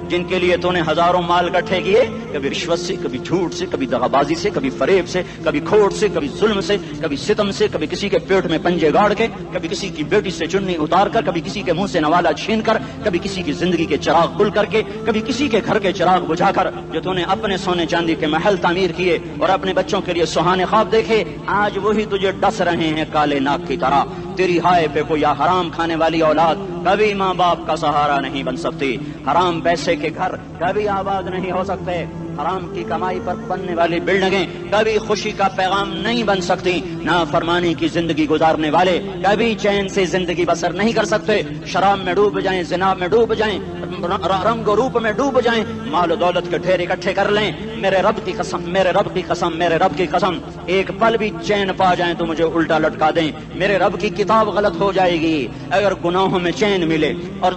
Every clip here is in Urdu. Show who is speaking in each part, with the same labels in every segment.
Speaker 1: جن کے لیے تو نے ہزاروں مال اکٹھے کیے، کبھی رشوت سے، کبھی جھوٹ سے، کبھی دغابازی سے، کبھی فریب سے، کبھی کھوٹ سے، کبھی ظلم سے، کبھی ستم سے، کبھی کسی کے پیٹ میں پنجے گاڑ کے، کبھی کسی کی بیٹی سے چننی اتار کر، کبھی کسی کے منہ سے نوالا چھین کر، کبھی کسی کی زندگی کے چراغ کھل کر کے، کبھی کسی کے گھر کے چراغ بجھا کر، جو تو نے اپنے سونے چاندی کے محل تعمیر کیے اور اپنے بچوں کے لیے سہانے خواب دیکھے، آج وہی تجھے ڈس رہے ہیں کالے ناک کی طرح۔ تیری ہائے پہ کوئی حرام کھانے والی اولاد کبھی ماں باپ کا سہارا نہیں بن سکتی، حرام پیسے کے گھر کبھی آباد نہیں ہو سکتے، حرام کی کمائی پر بننے والی بلڈنگیں کبھی خوشی کا پیغام نہیں بن سکتی، نافرمانی کی زندگی گزارنے والے کبھی چین سے زندگی بسر نہیں کر سکتے، شراب میں ڈوب جائیں، زنا میں ڈوب جائیں، رنگ و روپ میں ڈوب جائیں، مال و دولت کے ڈھیر اکٹھے کر لیں، میرے رب کی قسم، میرے رب کی قسم، میرے رب کی قسم، ایک پل بھی چین پا جائیں تو مجھے الٹا لٹکا دیں، میرے رب کی کتاب غلط ہو جائے گی اگر گناہوں میں چین ملے اور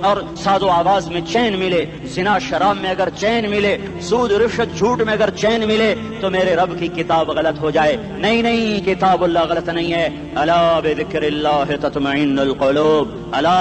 Speaker 1: ساز و آواز میں چین ملے، زنا شراب میں اگر چین ملے، سود رشوت جھوٹ میں اگر چین ملے تو میرے رب کی کتاب غلط ہو جائے۔ نہیں نہیں، کتاب اللہ غلط نہیں ہے۔ الا بذکر اللہ تطمئن القلوب، الا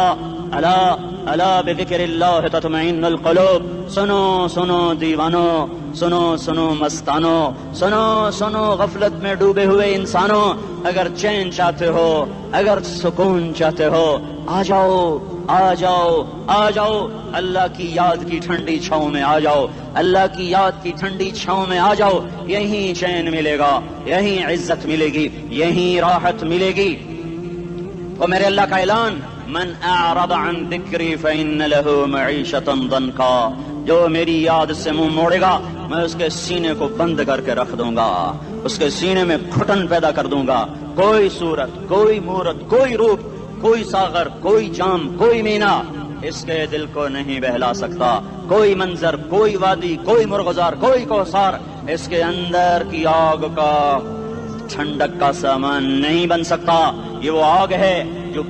Speaker 1: الا الا بذکر اللہ تطمئن القلوب۔ سنو سنو دیوانو، سنو سنو مستانو، سنو سنو غفلت میں ڈوبے ہوئے انسانوں، اگر چین چاہتے ہو، اگر سکون چاہتے ہو، آ جاؤ آ جاؤ آ جاؤ، اللہ کی یاد کی ٹھنڈی چھاؤں میں آ جاؤ، اللہ کی یاد کی ٹھنڈی چھاؤں میں آ جاؤ، یہیں چین ملے گا، یہیں عزت ملے گی، یہیں راحت ملے گی۔ اور میرے اللہ کا اعلان، من اعرض عن ذکری فإن له معیشۃ ضنکا، جو میری یاد سے منہ موڑے گا میں اس کے سینے کو بند کر کے رکھ دوں گا، اس کے سینے میں گھٹن پیدا کر دوں گا، کوئی صورت، کوئی مورت، کوئی روپ، کوئی ساغر، کوئی جام، کوئی مینا اس کے دل کو نہیں بہلا سکتا، کوئی منظر، کوئی وادی، کوئی مرغزار، کوئی کوثر اس کے اندر کی آگ کا ٹھنڈک کا سامان نہیں بن سکتا۔ یہ وہ آگ ہے جو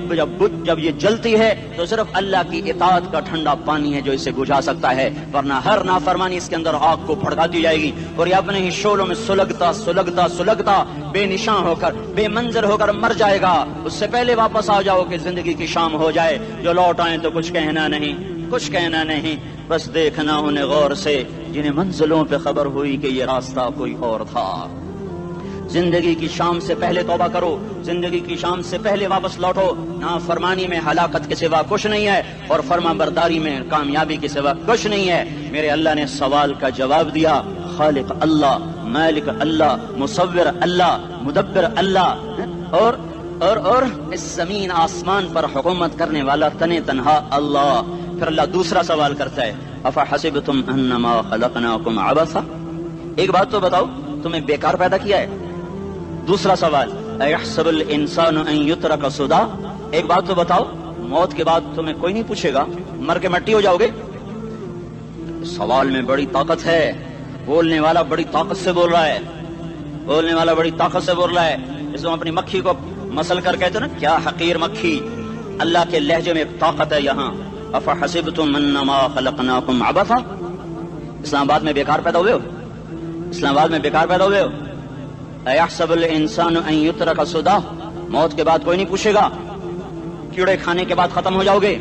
Speaker 1: جب یہ جلتی ہے تو صرف اللہ کی اطاعت کا ٹھنڈا پانی ہے جو اسے بجھا سکتا ہے، ورنہ ہر نافرمانی اس کے اندر آگ کو بھڑکاتی جائے گی اور یہ اپنے ہی شعلوں میں سلگتا سلگتا سلگتا بے نشان ہو کر، بے منظر ہو کر مر جائے گا۔ اس سے پہلے واپس آ جاؤ کہ زندگی کی شام ہو جائے، جو لوٹ آئیں تو کچھ کہنا نہیں، کچھ کہنا نہیں، بس دیکھنا انہیں غور سے جنہیں منزلوں پہ خبر ہوئی کہ یہ راستہ کوئی اور تھا۔ زندگی کی شام سے پہلے توبہ کرو، زندگی کی شام سے پہلے واپس لوٹو، نافرمانی میں ہلاکت کے سوا کچھ نہیں ہے اور فرما برداری میں کامیابی کے سوا کچھ نہیں ہے۔ میرے اللہ نے سوال کا جواب دیا، خالق اللہ، مالک اللہ، مصور اللہ، مدبر اللہ، اور اس زمین آسمان پر حکومت کرنے والا تنے تنہا اللہ۔ پھر اللہ دوسرا سوال کرتا ہے، افحسبتم انما خلقناکم عبثا، ایک بات تو بتاؤ تمہیں بیکار پیدا کیا ہے؟ دوسرا سوال، ایحسب الانسان ان یترک سدی، ایک بات تو بتاؤ موت کے بعد تمہیں کوئی نہیں پوچھے گا، مر کے مٹی ہو جاؤ گے؟ سوال میں بڑی طاقت ہے، بولنے والا بڑی طاقت سے بول رہا ہے، بولنے والا بڑی طاقت سے بول رہا ہے، جس میں اپنی مکھی کو مسل کر کہتے ہیں نا، کیا حقیر مکھی، اللہ کے لہجے میں طاقت ہے یہاں۔ افحسبتم انما خلقناکم عبثا، اسلام آباد میں بیکار پیدا ہوئے ہو؟ اسلام آباد میں بیکار پیدا ہوئے ہو؟ ایحسب الانسان ان یترک سدی، موت کے بعد کوئی نہیں پوچھے گا، کیڑے کھانے کے بعد ختم ہو جاؤ گے۔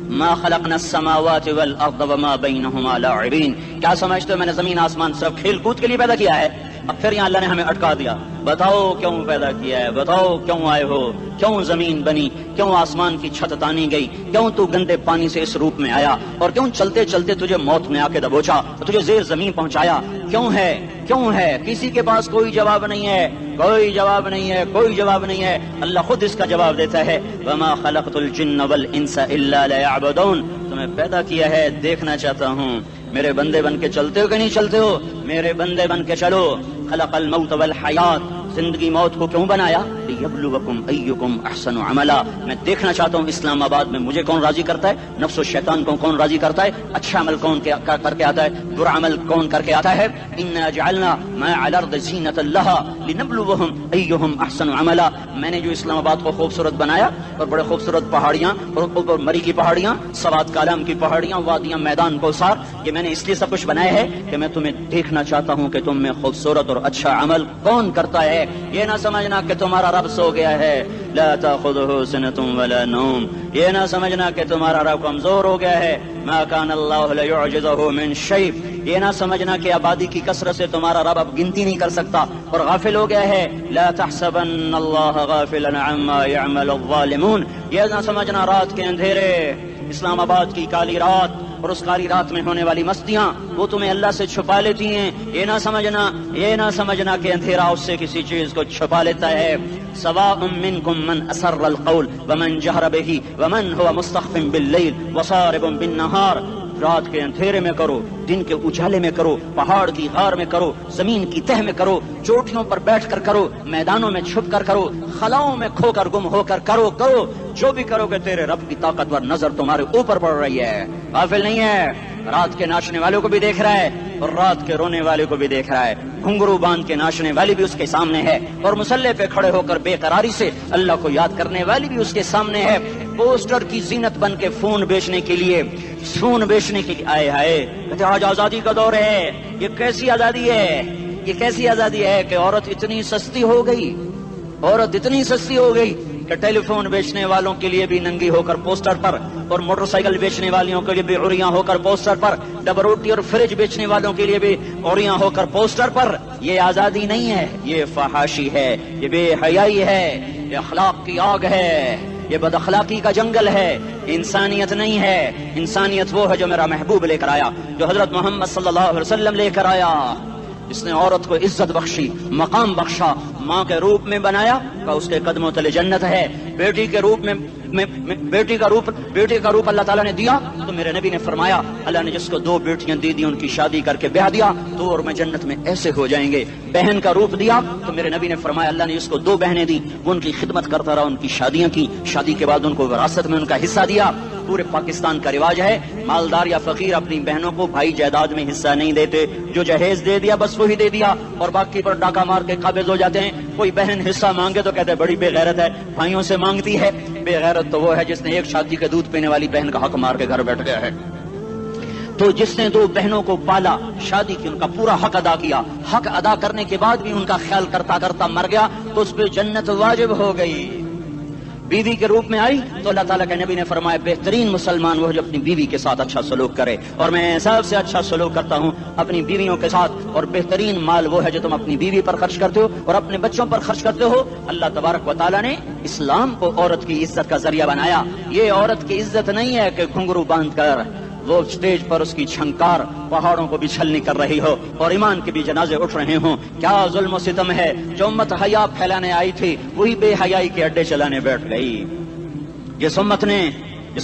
Speaker 1: ما خلقنا السماوات والارض وما بینہما لاعبین، کیا سمجھتے ہو میں نے زمین آسمان صرف کھیل کود کے لیے پیدا کیا ہے؟ اب پھر یہاں اللہ نے ہمیں اٹکا دیا، بتاؤ کیوں پیدا کیا ہے، بتاؤ کیوں آئے ہو، کیوں زمین بنی، کیوں آسمان کی چھت تانی گئی، کیوں تو گندے پانی سے اس روپ میں آیا، اور کیوں چلتے چلتے تجھے موت میں آ کے دبوچا اور تجھے زیر زمین پہنچایا، کیوں ہے، کیوں ہے؟ کسی کے پاس کوئی جواب نہیں ہے، کوئی جواب نہیں ہے، کوئی جواب نہیں ہے، اللہ خود اس کا جواب دیتا ہے، وما خلقت الجن والانس الا لیعبدون، تمہیں پیدا کیا ہے دیکھنا چاہتا ہوں، میرے بندے بن کے چلتے ہو کہ نہیں چلتے ہو؟ میرے بندے بن کے چلو۔ خلق الموت والحیات، زندگی موت کو کیوں بنایا؟ لیبلوکم ایکم احسن عملا، میں دیکھنا چاہتا ہوں اسلام آباد میں مجھے کون راضی کرتا ہے، نفس و شیطان کو کون راضی کرتا ہے، اچھا عمل کون کر کے آتا ہے، برا عمل کون کر کے آتا ہے۔ انا جعلنا ما علی الارض زینۃ لہا لنبلوہم ایہم احسن عملا، میں نے جو اسلام آباد کو خوبصورت بنایا اور بڑے خوبصورت پہاڑیاں اور اوپر مری کی پہاڑیاں، سوات کالام کی پہاڑیاں، وادیاں، میدان کوثر، یہ میں نے اس لیے سب کچھ بنایا ہے کہ میں تمہیں دیکھنا چاہتا ہوں کہ تم میں خوبصورت اور اچھا عمل کون کرتا ہے۔ یہ نہ سمجھنا کہ تمہارا رب سو گیا ہے، لا تأخذه سنة ولا نوم. یہ نہ سمجھنا کہ تمہارا رب کمزور ہو گیا ہے. ما كان الله ليعجزه من شيء. یہ نہ سمجھنا کہ آبادی کی کثرت سے تمہارا رب اب گنتی نہیں کر سکتا اور غافل ہو گیا ہے. لا تحسبن الله غافلا عما يعمل الظالمون. یہ نہ سمجھنا رات کے اندھیرے، اسلام آباد کی کالی رات اور اس کالی رات میں ہونے والی مستیاں وہ تمہیں اللہ سے چھپا لیتی ہیں. یہ نہ سمجھنا کہ اندھیرا اس سے کسی چیز کو چھپا لیتا ہے. سواء منکم من اسر القول ومن جہر به ومن هو مستخف باللیل وصارب بالنہار. رات کے اندھیرے میں کرو، دن کے اجالے میں کرو، پہاڑ کی غار میں کرو، زمین کی تہ میں کرو، چوٹیوں پر بیٹھ کر کرو، میدانوں میں چھپ کر کرو، خلاؤں میں کھو کر گم ہو کر کرو. جو بھی کرو کہ تیرے رب کی طاقتور نظر تمہارے اوپر پڑ رہی ہے. غافل نہیں ہے. رات کے ناچنے والوں کو بھی دیکھ رہا ہے اور رات کے رونے والے کو بھی دیکھ رہا ہے. گھنگرو باندھ کے ناچنے والی بھی اس کے سامنے ہے اور مسلح پہ کھڑے ہو کر بے قراری سے اللہ کو یاد کرنے والی بھی اس کے سامنے ہے. پوسٹر کی زینت بن کے فون بیچنے کے لیے آئے ہائے کہتے آج آزادی کا دور ہے. یہ کیسی آزادی ہے کہ عورت اتنی سستی ہو گئی کہ ٹیلی فون بیچنے والوں کے لیے بھی ننگی ہو کر پوسٹر پر اور موٹر سائیکل بیچنے والوں کے لیے بھی عریاں ہو کر پوسٹر پر، ڈبل روٹی اور فریج بیچنے والوں کے لیے بھی عریاں ہو کر پوسٹر پر. یہ آزادی نہیں ہے، یہ فحاشی ہے، یہ بے حیائی ہے، یہ اخلاق کی آگ ہے، یہ بد اخلاقی کا جنگل ہے. انسانیت نہیں ہے. انسانیت وہ ہے جو میرا محبوب لے کر آیا، جو حضرت محمد صلی اللہ علیہ وسلم لے کر آیا، جس نے عورت کو عزت بخشی، مقام بخشا، ماں کے روپ میں بنایا کہ اس کے قدموں تلے جنت ہے. بیٹی کے روپ میں بیٹی کا روپ اللہ تعالیٰ نے دیا تو میرے نبی نے فرمایا اللہ نے جس کو 2 بیٹیاں دی ان کی شادی کر کے بیاہ دیا تو اور میں جنت میں ایسے ہو جائیں گے. بہن کا روپ دیا تو میرے نبی نے فرمایا اللہ نے جس کو 2 بہنیں دی وہ ان کی خدمت کرتا رہا، ان کی شادیاں کی، شادی کے بعد ان کو وراثت میں ان کا حصہ دیا. پورے پاکستان کا رواج ہے مالدار یا فقیر اپنی بہنوں کو بھائی جائیداد میں حصہ نہیں دیتے. جو جہیز دے دیا بس وہی دے دیا اور باقی پر ڈاکہ مار کے قابض ہو جاتے ہیں. کوئی بہن حصہ مانگے تو کہتے ہیں بڑی بے غیرت ہے، بھائیوں سے مانگتی ہے. بے غیرت تو وہ ہے جس نے ایک شادی کے دودھ پینے والی بہن کا حق مار کے گھر بیٹھ گیا ہے. تو جس نے 2 بہنوں کو پالا، شادی کی، ان کا پورا حق ادا کیا، حق ادا کرنے کے بعد بھی ان کا خیال کرتا کرتا مر گیا تو اس پہ جنت واجب ہو گئی. بیوی کے روپ میں آئی تو اللہ تعالیٰ کے نبی نے فرمایا بہترین مسلمان وہ جو اپنی بیوی کے ساتھ اچھا سلوک کرے، اور میں سب سے اچھا سلوک کرتا ہوں اپنی بیویوں کے ساتھ. اور بہترین مال وہ ہے جو تم اپنی بیوی پر خرچ کرتے ہو اور اپنے بچوں پر خرچ کرتے ہو. اللہ تبارک و تعالیٰ نے اسلام کو عورت کی عزت کا ذریعہ بنایا. یہ عورت کی عزت نہیں ہے کہ گھنگرو باندھ کر وہ اسٹیج پر اس کی چھنکار پہاڑوں کو بھی چھلنی کر رہی ہو اور ایمان کے بھی جنازے اٹھ رہے ہوں. کیا ظلم و ستم ہے. جو امت حیا پھیلانے آئی تھی وہی بے حیائی کے اڈے چلانے بیٹھ گئی. جس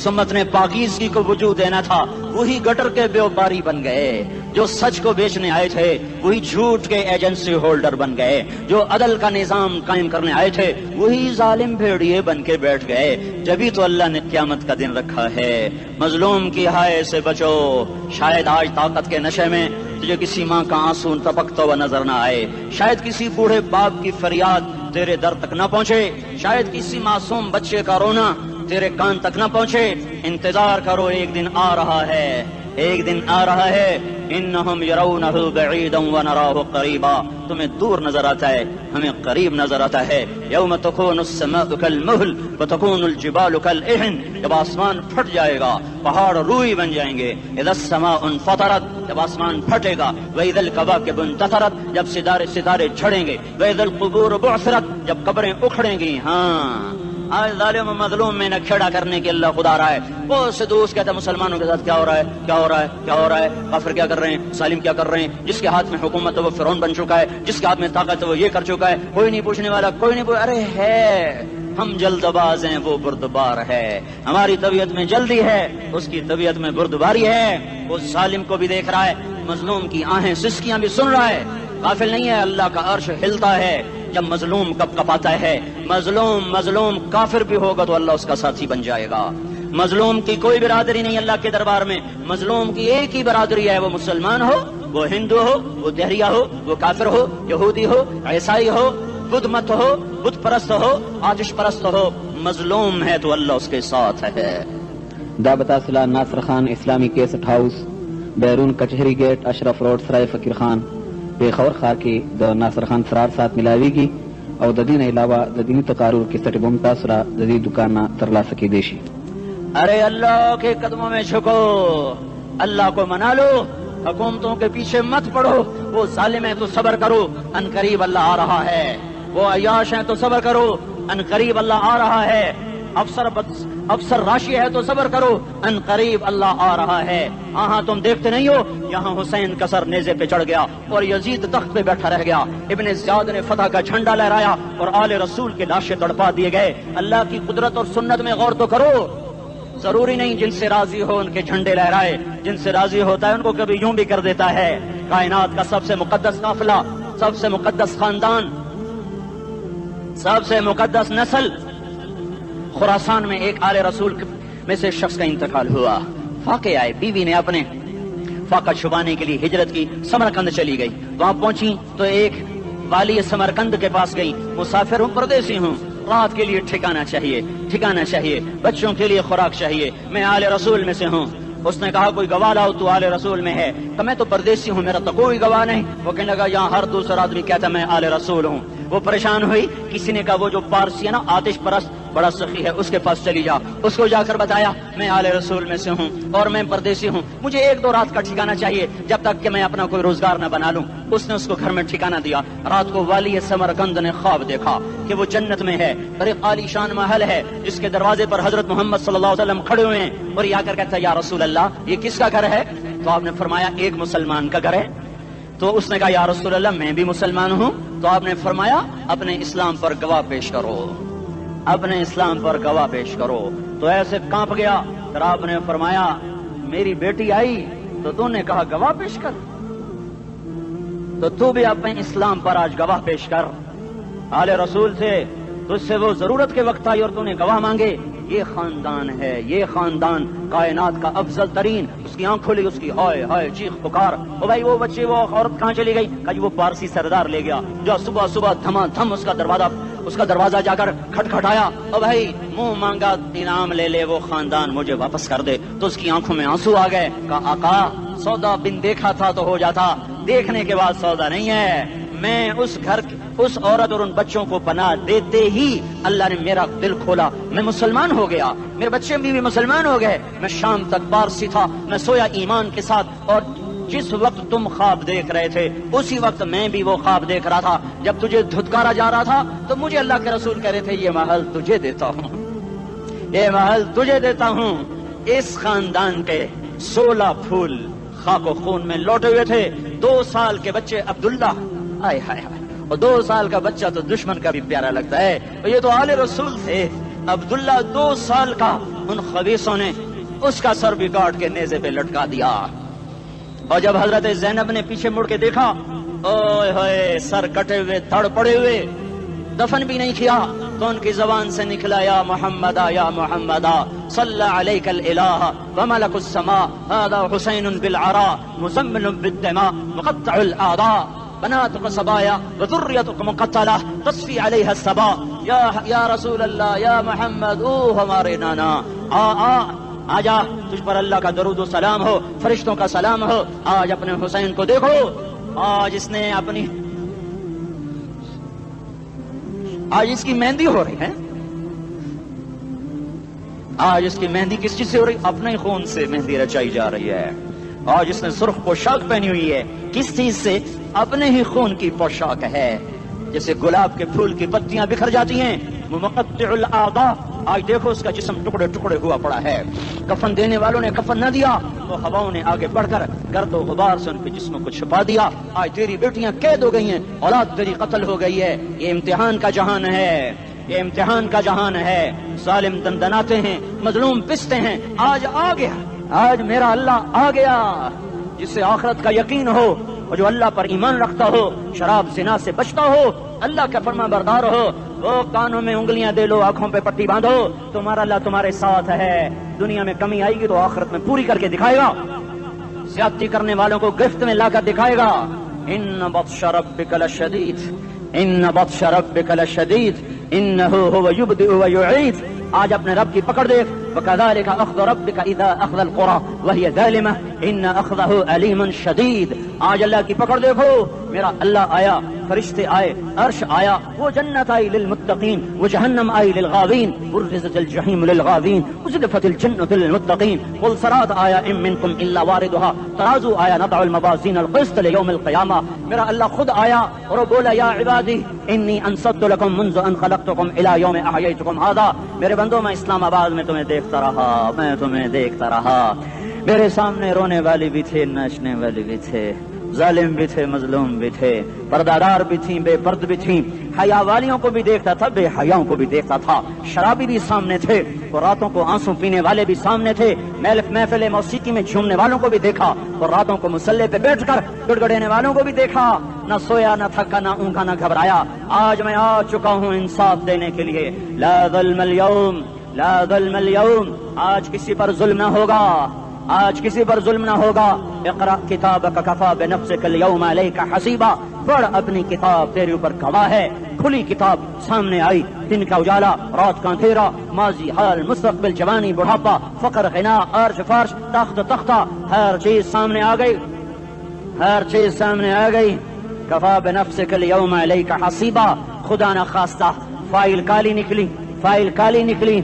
Speaker 1: امت نے پاکیزگی کو وجود دینا تھا وہی گٹر کے بیوپاری بن گئے. جو سچ کو بیچنے آئے تھے وہی جھوٹ کے ایجنسی ہولڈر بن گئے. جو عدل کا نظام قائم کرنے آئے تھے وہی ظالم بھیڑیے بن کے بیٹھ گئے. جبھی تو اللہ نے قیامت کا دن رکھا ہے. مظلوم کی ہائے سے بچو. شاید آج طاقت کے نشے میں تجھے کسی ماں کا آنسو ٹپکتا ہوا نظر نہ آئے، شاید کسی بوڑھے باپ کی فریاد تیرے در تک نہ پہنچے، شاید کسی معصوم بچے کا رونا تیرے کان تک نہ پہنچے. انتظار کرو، ایک دن آ رہا ہے، ایک دن آ رہا ہے. انہم یرونہ بعیدا ونراہ قریبا. تمہیں دور نظر آتا ہے، ہمیں قریب نظر آتا ہے. یوم تکون السماء کالمہل وتکون الجبال کالعہن. جب آسمان پھٹ جائے گا پہاڑ روئی بن جائیں گے. اذا السماء انفطرت. جب آسمان پھٹے گا. واذا الکواکب انتثرت. جب ستارے جھڑیں گے. واذا القبور بعثرت. جب قبریں اکھڑیں گی. ہاں آج ظالم و مظلوم میں نہ کھیڑا کرنے کے اللہ خدا رہا ہے. بہت سے دوست کہتے ہیں مسلمانوں کے ساتھ کیا ہو رہا ہے، کیا ہو رہا ہے، کیا ہو رہا ہے، کافر کیا کر رہے ہیں، ظالم کیا کر رہے ہیں. جس کے ہاتھ میں حکومت ہے وہ فرعون بن چکا ہے، جس کے ہاتھ میں طاقت ہے وہ یہ کر چکا ہے. کوئی نہیں پوچھنے والا، کوئی نہیں ارے ہے ہم جلد باز ہیں، وہ بردبار ہے. ہماری طبیعت میں جلدی ہے، اس کی طبیعت میں بردباری ہے. وہ ظالم کو بھی دیکھ رہا ہے، مظلوم کی آہیں سسکیاں بھی سن رہا ہے. غافل نہیں ہے. اللہ کا عرش ہلتا ہے جب مظلوم کپ کپاتا ہے. مظلوم کافر بھی ہوگا تو اللہ اس کا ساتھی بن جائے گا. مظلوم کی کوئی برادری نہیں اللہ کے دربار میں. مظلوم کی ایک ہی برادری ہے، وہ مسلمان ہو، وہ ہندو ہو، وہ دہریہ ہو، وہ کافر ہو، یہودی ہو، عیسائی ہو، بدھ مت ہو، بت پرست ہو، آتش پرست ہو. مظلوم ہے تو اللہ اس کے ساتھ ہے.
Speaker 2: دعوت اصلاح ناصر خان اسلامی کیسٹ ہاؤس، بیرون کچہری گیٹ، اشرف روڈ، سرائے فقیر خان. بے خور خواہ کی دو ناصر خان فرار ساتھ ملاوی کی او د دې نه علاوه د دیني تقارر کیسټ بم تاسو را د دې دکان نه ترلاسه کیدی شي.
Speaker 1: ارے اللہ کے قدموں میں جھکو، اللہ کو منا لو، حکومتوں کے پیچھے مت پڑو. وہ ظالم ہے تو صبر کرو، ان قریب اللہ آ رہا ہے. وہ عیاش ہیں تو صبر کرو، ان قریب اللہ آ رہا ہے. افسر راشی ہے تو صبر کرو، ان قریب اللہ آ رہا ہے. ہاں تم دیکھتے نہیں ہو، یہاں حسین کا سر نیزے پہ چڑھ گیا اور یزید تخت پہ بیٹھا رہ گیا. ابن زیاد نے فتح کا جھنڈا لہرایا اور آل رسول کے لاشیں تڑپا دیے گئے. اللہ کی قدرت اور سنت میں غور تو کرو. ضروری نہیں جن سے راضی ہو ان کے جھنڈے لہرائے، جن سے راضی ہوتا ہے ان کو کبھی یوں بھی کر دیتا ہے. کائنات کا سب سے مقدس قافلہ، سب سے مقدس خاندان، سب سے مقدس نسل، خراسان میں ایک آل رسول میں سے شخص کا انتقال ہوا. فاقے آئے، بیوی نے اپنے فاقہ چھپانے کے لیے ہجرت کی، سمرقند چلی گئی. وہاں پہنچی تو ایک والی سمرقند کے پاس گئی. مسافر ہوں، پردیسی ہوں، رات کے لیے ٹھکانا چاہیے، بچوں کے لیے خوراک چاہیے، میں آل رسول میں سے ہوں. اس نے کہا کوئی گواہ لاؤ، تو آل رسول میں ہے. کہ میں تو پردیسی ہوں، میرا تو کوئی گواہ نہیں. وہ کہنے لگا یہاں ہر دوسرا آدمی کہتا میں آل رسول ہوں. وہ پریشان ہوئی. کسی نے کہا وہ جو پارسی ہے نا، آتش پرست بڑا سخی ہے، اس کے پاس چلی جا. اس کو جا کر بتایا میں آل رسول میں سے ہوں اور میں پردیسی ہوں، مجھے 1-2 رات کا ٹھکانہ چاہیے جب تک کہ میں اپنا کوئی روزگار نہ بنا لوں. اس نے اس کو گھر میں ٹھکانہ دیا. رات کو والی سمرقند نے خواب دیکھا کہ وہ جنت میں ہے، بڑے عالی شان محل ہے جس کے دروازے پر حضرت محمد صلی اللہ علیہ وسلم کھڑے ہوئے ہیں. اور یہ آ کر کہتا ہے یا رسول اللہ یہ کس کا گھر ہے؟ تو آپ نے فرمایا ایک مسلمان کا گھر ہے. تو اس نے کہا یا رسول اللہ میں بھی مسلمان ہوں. تو آپ نے فرمایا اپنے اسلام پر گواہ پیش کرو، اپنے اسلام پر گواہ پیش کرو. تو ایسے کانپ گیا. پھر آپ نے فرمایا میری بیٹی آئی تو تو نے کہا گواہ پیش کر، تو تو بھی اپنے اسلام پر آج گواہ پیش کر. آل رسول تھے، تجھ سے وہ ضرورت کے وقت آئی اور تو نے گواہ مانگے. یہ خاندان ہے، یہ خاندان کائنات کا افضل ترین. اس کی آنکھ کھلی، اس کی ہائے ہائے چیخ پکار. او بھائی وہ بچے، وہ عورت کہاں چلی گئی؟ کہ وہ پارسی سردار لے گیا جو صبح صبح دھما دھم اس کا دروازہ جا کر کھٹکھٹایا. او بھائی منہ مانگا انعام لے لے، وہ خاندان مجھے واپس کر دے. تو اس کی آنکھوں میں آنسو آ گئے. کہا آقا سودا بن دیکھا تھا تو ہو جاتا، دیکھنے کے بعد سودا نہیں ہے. میں اس عورت اور ان بچوں کو پناہ دیتے ہی اللہ نے میرا دل کھولا، میں مسلمان ہو گیا، میرے بچے بھی مسلمان ہو گئے. میں شام تک پارسی تھا، میں سویا ایمان کے ساتھ. اور جس وقت تم خواب دیکھ رہے تھے اسی وقت میں بھی وہ خواب دیکھ رہا تھا. جب تجھے دھتکارا جا رہا تھا تو مجھے اللہ کے رسول کہہ رہے تھے یہ محل تجھے دیتا ہوں، یہ محل تجھے دیتا ہوں. اس خاندان کے 16 پھول خاک و خون میں لوٹے ہوئے تھے. 2 سال کے بچے عبداللہ، ہائے ہائے ہائے، اور 2 سال کا بچہ تو دشمن کا بھی پیارا لگتا ہے. یہ تو آل رسول تھے. عبداللہ 2 سال کا، ان خبیثوں نے اس کا سر بھی کاٹ کے نیزے پہ لٹکا دیا. اور جب حضرت زینب نے پیچھے مڑ کے دیکھا، اوئے ہوئے سر کٹے ہوئے، دھڑ پڑے ہوئے، دفن بھی نہیں کیا. تو ان کی زبان سے نکلا یا محمدا یا محمدا صلی علیک الالہ وملک السماء هذا حسین بالعراء مزمل بالدماء مقطع الاعضاء بناتك صبايا وذريتك مقتلة تصفي عليها الصبا. یا رسول اللہ، یا محمد، او ہمارے نانا، آجا تجھ پر اللہ کا درود و سلام ہو، فرشتوں کا سلام ہو. آج اپنے حسین کو دیکھو، آج اس کی مہندی ہو رہی ہے. آج اس کی مہندی کس چیز سے ہو رہی؟ اپنے خون سے مہندی رچائی جا رہی ہے. آج اس نے سرخ پوشاک پہنی ہوئی ہے، کس چیز سے؟ اپنے ہی خون کی پوشاک ہے. جیسے گلاب کے پھول کی پتیاں بکھر جاتی ہیں، مقطع الاعضاء. آج دیکھو اس کا جسم ٹکڑے ٹکڑے ہوا پڑا ہے. کفن دینے والوں نے کفن نہ دیا تو ہواؤں نے آگے بڑھ کر گرد و غبار سے ان کے جسموں کو چھپا دیا. آج تیری بیٹیاں قید ہو گئی ہیں، اولاد تیری قتل ہو گئی ہے. یہ امتحان کا جہان ہے، یہ امتحان کا جہان ہے. ظالم دندناتے ہیں، مظلوم پستے ہیں. آج آ گیا، آج میرا اللہ آ گیا. جس سے آخرت کا یقین ہو اور جو اللہ پر ایمان رکھتا ہو، شراب زنا سے بچتا ہو، اللہ کا فرما بردار ہو، وہ کانوں میں انگلیاں دے لو، آنکھوں پہ پٹی باندھو، تمہارا اللہ تمہارے ساتھ ہے. دنیا میں کمی آئے گی تو آخرت میں پوری کر کے دکھائے گا. زیادتی کرنے والوں کو گرفت میں لا کر دکھائے گا. ان بطش ربک لشدید، ان بطش ربک لشدید انہ هو یبدئ ویعید. آج اپنے رب کی پکڑ دیکھ. وکذالک اخذ ربک اذا اخذ القرى وهي ظالمة ان اخذه علیم شدید. آج اللہ کی پکڑ دیکھو. میرا اللہ آیا فرشتے آئے، عرش آیا، وہ جنت آئی للمتقین، وہ جہنم آئی للغاوین، برزت الجحیم للغاوین، ازلفت الجنت للمتقین، قل صراط آیا ام منکم الا واردها، ترازو آیا نضع الموازین القسط لیوم القیامہ، میرا اللہ خود آیا اور وہ بولا یا عبادی انی انصت لکم منذ ان خلقتکم الی یوم احییتکم ھذا، میرے بندوں میں اسلام آباد میں تمہیں دیکھتا رہا، میں تمہیں دیکھتا رہا، میرے سامنے رونے والی بھی تھے، ناچنے والی بھی تھے، ظالم بھی تھے، مظلوم بھی تھے، پردادار بھی تھیں، بے پرد بھی تھیں، حیا والیوں کو بھی دیکھتا تھا، بے حیاؤں کو بھی دیکھتا تھا، شرابی بھی سامنے تھے، اور راتوں کو آنسو پینے والے بھی سامنے تھے، محفل موسیقی میں جھومنے والوں کو بھی دیکھا، اور راتوں کو مصلی پہ بیٹھ کر گڑگڑانے والوں کو بھی دیکھا، نہ سویا نہ تھکا نہ اونگا نہ گھبرایا، آج میں آ چکا ہوں انصاف دینے کے لیے، لا ظلم اليوم، لا ظلم اليوم، آج کسی پر ظلم نہ ہوگا، آج کسی پر ظلم نہ ہوگا، اقرأ کتابک کفی بنفسک اليوم علیک حسیبا، پڑھ اپنی کتاب تیرے اوپر گواہ ہے، کھلی کتاب سامنے آئی، دن کا اجالا، رات کا اندھیرا، ماضی حال مستقبل جوانی بڑھاپا، فقر غنا عرش فرش تخت تختہ، ہر چیز سامنے آ گئی، ہر چیز سامنے آ گئی، کفی بنفسک اليوم علیک حسیبا، خدا نہ خواستہ فائل کالی نکلی، فائل کالی نکلی،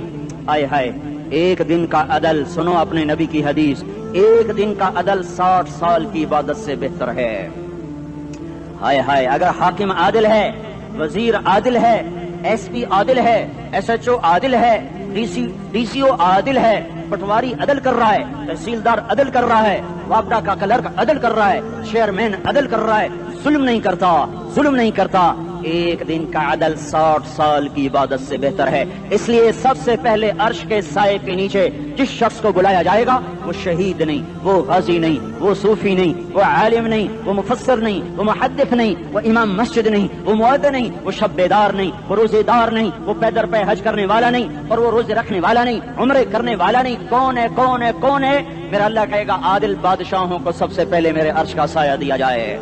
Speaker 1: آئے ہائے، ایک دن کا عدل، سنو اپنے نبی کی حدیث، ایک دن کا عدل 60 سال کی عبادت سے بہتر ہے، ہائے ہائے، اگر حاکم عادل ہے، وزیر عادل ہے، ایس پی عادل ہے، ایس ایچ او عادل ہے، ڈی سی او عادل ہے، پٹواری عدل کر رہا ہے، تحصیلدار عدل کر رہا ہے، وابڈا کا کلرک عدل کر رہا ہے، چیئرمین عدل کر رہا ہے، ظلم نہیں کرتا، ظلم نہیں کرتا، ایک دن کا عدل 60 سال کی عبادت سے بہتر ہے، اس لیے سب سے پہلے عرش کے سائے کے نیچے جس شخص کو بلایا جائے گا وہ شہید نہیں، وہ غازی نہیں، وہ صوفی نہیں، وہ عالم نہیں، وہ مفسر نہیں، وہ محدث نہیں، وہ امام مسجد نہیں، وہ مؤذن نہیں، وہ شب بیدار نہیں، وہ روزے دار نہیں، وہ پیدر پہ حج کرنے والا نہیں، اور وہ روزے رکھنے والا نہیں، عمرے کرنے والا نہیں، کون ہے کون ہے کون ہے؟ میرا اللہ کہے گا عادل بادشاہوں کو سب سے پہلے میرے عرش کا سایہ دیا جائے،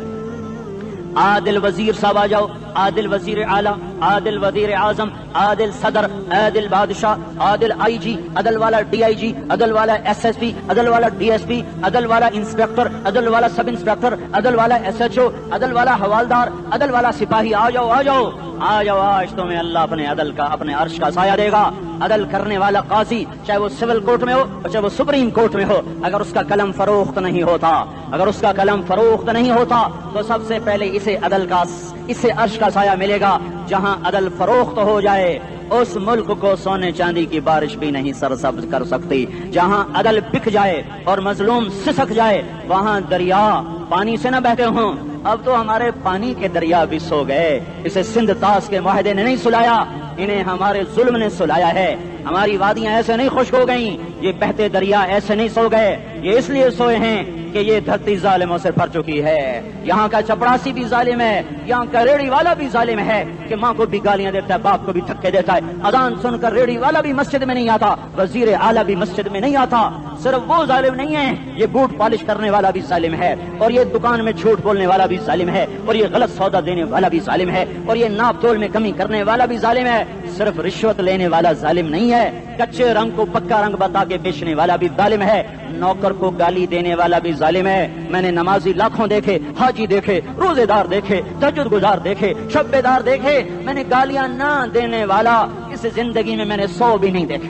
Speaker 1: عادل وزیر صاحب آ جاؤ، عادل وزیر اعلیٰ، عادل وزیر اعظم، عادل صدر، عادل بادشاہ، عادل آئی جی، عدل والا ڈی آئی جی، عدل والا ایس ایس پی، عدل والا ڈی ایس پی، عدل والا انسپیکٹر، عدل والا سب انسپیکٹر، عدل والا ایس ایچ او، عدل والا حوالدار، عدل والا سپاہی، آ جاؤ آ جاؤ آ جاؤ، آج تمہیں اللہ اپنے عدل کا، اپنے عرش کا سایہ دے گا، عدل کرنے والا قاضی، چاہے وہ سول کورٹ میں ہو چاہے وہ سپریم کورٹ میں ہو، اگر اس کا قلم فروخت نہیں ہوتا، اگر اس کا قلم فروخت نہیں ہوتا تو سب سے پہلے اسے عدل کا، اسے عرش کا سایہ ملے گا، جہاں عدل فروخت ہو جائے اس ملک کو سونے چاندی کی بارش بھی نہیں سرسبز کر سکتی، جہاں عدل بک جائے اور مظلوم سسک جائے وہاں دریا پانی سے نہ بہتے ہوں، اب تو ہمارے پانی کے دریا بھی سو گئے، اسے سندھ طاس کے معاہدے نے نہیں سلایا، انہیں ہمارے ظلم نے سلایا ہے، ہماری وادیاں ایسے نہیں خشک ہو گئیں، یہ بہتے دریا ایسے نہیں سو گئے، یہ اس لیے سوئے ہیں کہ یہ دھرتی ظالموں سے بھر چکی ہے، یہاں کا چپڑاسی بھی ظالم ہے، یہاں کا ریڑھی والا بھی ظالم ہے کہ ماں کو بھی گالیاں دیتا ہے، باپ کو بھی دھکے دیتا ہے، اذان سن کر ریڑھی والا بھی مسجد میں نہیں آتا، وزیر اعلیٰ بھی مسجد میں نہیں آتا، صرف وہ ظالم نہیں ہے، یہ بوٹ پالش کرنے والا بھی ظالم ہے، اور یہ دکان میں جھوٹ بولنے والا بھی ظالم ہے، اور یہ غلط سودا دینے والا بھی ظالم ہے، اور یہ ناپ تول میں کمی کرنے والا بھی ظالم ہے، صرف رشوت لینے والا ظالم نہیں ہے، کچے رنگ کو پکا رنگ بتا کے بیچنے والا بھی ظالم ہے، نوکر کو گالی دینے والا بھی ظالم ہے، میں نے نمازی لاکھوں دیکھے، حاجی دیکھے، روزے دار دیکھے، تہجد گزار دیکھے، شب بیدار دیکھے، میں نے گالیاں نہ دینے والا اس زندگی میں میں نے 100 بھی نہیں دیکھے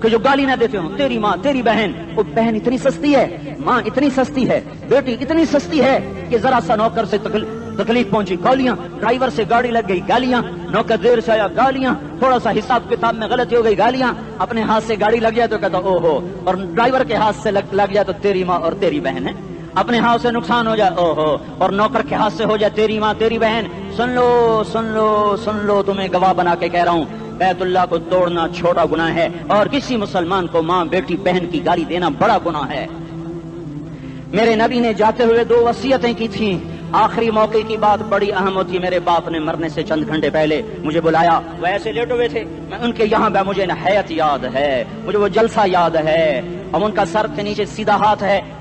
Speaker 1: کہ جو گالی نہ دیتے ہوں، تیری ماں تیری بہن، وہ بہن اتنی سستی ہے، ماں اتنی سستی ہے، بیٹی اتنی سستی ہے کہ ذرا سا نوکر سے تکلیف پہنچی گالیاں، ڈرائیور سے گاڑی لگ گئی گالیاں، نوکر دیر سے آیا گالیاں، تھوڑا سا حساب کتاب میں غلطی ہو گئی گالیاں، اپنے ہاتھ سے گاڑی لگ جائے تو کہتا او ہو، اور ڈرائیور کے ہاتھ سے لگ جائے تو تیری ماں اور تیری بہن ہے، اپنے ہاتھ سے نقصان ہو جائے او ہو، اور نوکر کے ہاتھ سے ہو جائے تیری ماں تیری بہن، سن لو سن لو سن لو، تمہیں گواہ بنا کے کہہ رہا ہوں، بیت اللہ کو توڑنا چھوٹا گناہ ہے، اور کسی مسلمان کو ماں بیٹی بہن کی گالی دینا بڑا گناہ ہے۔ میرے نبی نے جاتے ہوئے 2 وصیتیں کی تھیں، آخری موقع کی بات بڑی اہم ہوتی ہے، میرے باپ نے مرنے سے چند گھنٹے پہلے مجھے بلایا، وہ ایسے لیٹے ہوئے تھے، میں ان کے یہاں مجھے حیات یاد ہے، مجھے وہ جلسہ یاد ہے، اب ان کا سر کے نیچے سیدھا ہاتھ ہے،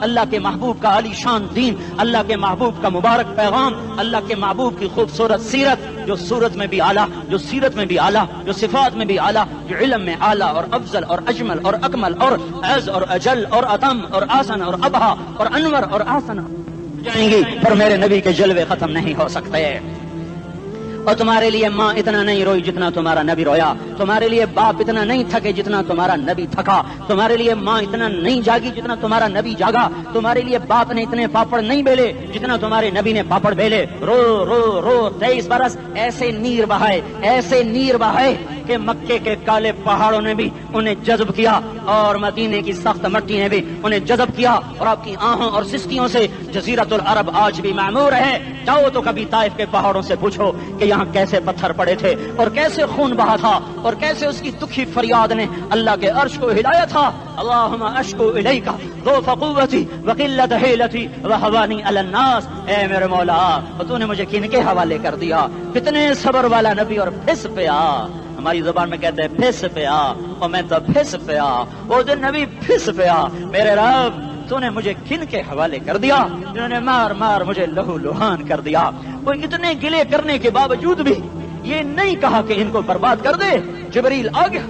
Speaker 1: اللہ کے محبوب کا علی شان دین، اللہ کے محبوب کا مبارک پیغام، اللہ کے محبوب کی خوبصورت سیرت، جو صورت میں بھی اعلیٰ، جو سیرت میں بھی اعلیٰ، جو صفات میں بھی اعلیٰ، جو علم میں اعلیٰ اور افضل اور اجمل اور اکمل اور اعز اور اجل اور اتم اور آسن اور ابہا اور انور اور آسن جائیں گی، پر میرے نبی کے جلوے ختم نہیں ہو سکتے۔ اور تمہارے لیے ماں اتنا نہیں روئی جتنا تمہارا نبی رویا، تمہارے لیے باپ اتنا نہیں تھکے جتنا تمہارا نبی تھکا، تمہارے لیے ماں اتنا نہیں جاگی جتنا تمہارا نبی جاگا، تمہارے لیے باپ نے اتنے پاپڑ نہیں بیلے جتنا تمہارے نبی نے پاپڑ بیلے۔ رو رو رو 23 برس ایسے نیر بہائے، ایسے نیر بہائے کہ مکے کے کالے پہاڑوں نے بھی انہیں جذب کیا اور مدینے کی سخت مٹی نے بھی انہیں جذب کیا، اور آپ کی آہوں اور سسکیوں سے جزیرت العرب آج بھی معمور ہے۔ جاؤ تو کبھی طائف کے پہاڑوں سے پوچھو کہ یہاں کیسے پتھر پڑے تھے اور کیسے خون بہا تھا اور کیسے اس کی دکھی فریاد نے اللہ کے عرش کو ہلایا تھا۔ اللہم اشکو الیک ضعف قوتی وقلت حیلتی وہوانی علی الناس، اے میرے مولا تو نے مجھے کن کے حوالے کر دیا؟ کتنے صبر والا نبی اور پھس پیا، ہماری زبان میں کہتے ہیں پھس پیا، اور میں تو پھس پیا، وہ جو نبی پھس پیا، میرے رب تو نے مجھے کن کے حوالے کر دیا جنہوں نے مار مار مجھے لہو لہان کر دیا۔ وہ اتنے گلے کرنے کے باوجود بھی یہ نہیں کہا کہ ان کو برباد کر دے۔ جبریل آ گیا،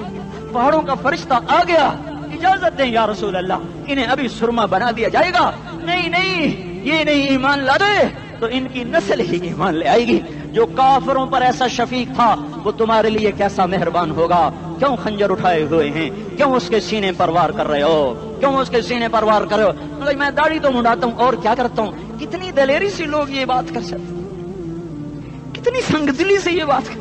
Speaker 1: پہاڑوں کا فرشتہ آ گیا، اجازت دیں یا رسول اللہ، انہیں ابھی سرما بنا دیا جائے گا۔ نہیں نہیں، یہ نہیں ایمان لا دے تو ان کی نسل ہی ایمان لے آئے گی۔ جو کافروں پر ایسا شفیق تھا وہ تمہارے لیے کیسا مہربان ہوگا۔ کیوں خنجر اٹھائے ہوئے ہیں؟ کیوں اس کے سینے پر وار کر رہے ہو؟ کیوں اس کے سینے پر وار کر رہے ہو؟ میں داڑھی تو منڈاتا ہوں اور کیا کرتا ہوں۔ کتنی دلیری سے لوگ یہ بات کر سکتے، کتنی سنگ دلی سے یہ بات کر